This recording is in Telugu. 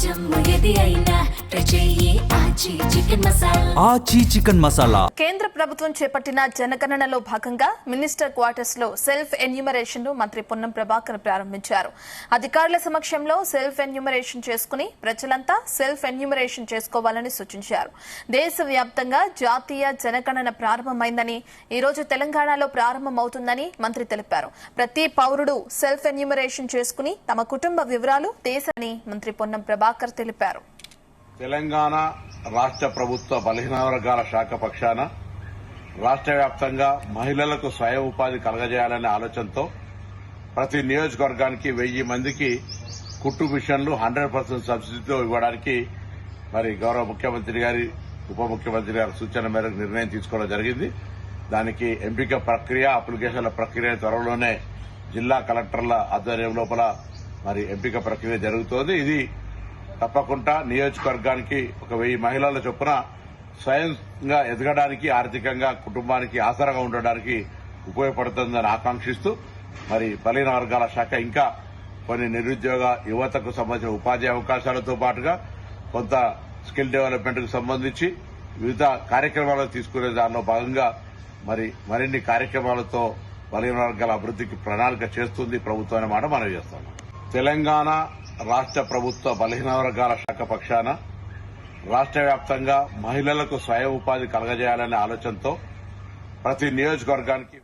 జమ్ము ఏది అయినా ట్రై చెయ్యి ఆచి చికెన్ మసాలా. కేంద్ర ప్రభుత్వం చేపట్టిన జనగణనలో భాగంగా మినిస్టర్ క్వార్టర్స్ లో సెల్ఫ్ ఎన్యూమరేషన్ ను మంత్రి పొన్నం ప్రభాకర్ ప్రారంభించారు. అధికారుల సమక్షంలో సెల్ఫ్ ఎన్యూమరేషన్ చేసుకుని ప్రజలంతా సెల్ఫ్ ఎన్యూమరేషన్ చేసుకోవాలని సూచించారు. దేశవ్యాప్తంగా జాతీయ జనగణన ప్రారంభమైందని, ఈ రోజు తెలంగాణలో ప్రారంభమవుతుందని మంత్రి తెలిపారు. ప్రతి పౌరుడు సెల్ఫ్ ఎన్యూమరేషన్ చేసుకుని తమ కుటుంబ వివరాలు దేశాన్ని మంత్రి పొన్నం ప్రభాకర్ తెలిపారు. తెలంగాణ రాష్ట్ర ప్రభుత్వ బలహీన వర్గాల శాఖ పక్షాన రాష్ట్ర వ్యాప్తంగా మహిళలకు స్వయం ఉపాధి కలగజేయాలనే ఆలోచనతో ప్రతి నియోజకవర్గానికి 1000 మందికి కుట్టు మిషన్లు 100% సబ్సిడీతో ఇవ్వడానికి మరి గౌరవ ముఖ్యమంత్రి గారి ఉప ముఖ్యమంత్రి గారి సూచన మేరకు నిర్ణయం తీసుకోవడం జరిగింది. దానికి ఎంపిక ప్రక్రియ, అప్లికేషన్ల ప్రక్రియ త్వరలోనే జిల్లా కలెక్టర్ల ఆధ్వర్యం లోపల మరి ఎంపిక ప్రక్రియ జరుగుతోంది. ఇది తప్పకుండా నియోజకవర్గానికి ఒక 1000 మహిళల చొప్పున స్వయంగా ఎదగడానికి, ఆర్థికంగా కుటుంబానికి ఆసరాగా ఉండడానికి ఉపయోగపడుతుందని ఆకాంక్షిస్తూ మరి బలహీన వర్గాల శాఖ ఇంకా కొన్ని నిరుద్యోగ యువతకు సంబంధించిన ఉపాధి అవకాశాలతో పాటుగా కొంత స్కిల్ డెవలప్మెంట్ కు సంబంధించి వివిధ కార్యక్రమాలు తీసుకునే దానిలో భాగంగా మరిన్ని కార్యక్రమాలతో బలహీన వర్గాల అభివృద్దికి ప్రణాళిక చేస్తుంది ప్రభుత్వం అనే మాట మనం చేస్తున్నాం. తెలంగాణ రాష్ట్ర ప్రభుత్వ బలహీన వర్గాల శాఖ పక్షాన రాష్ట్ర వ్యాప్తంగా మహిళలకు స్వయం ఉపాధి కలగజేయాలనే ఆలోచనతో ప్రతి నియోజకవర్గానికి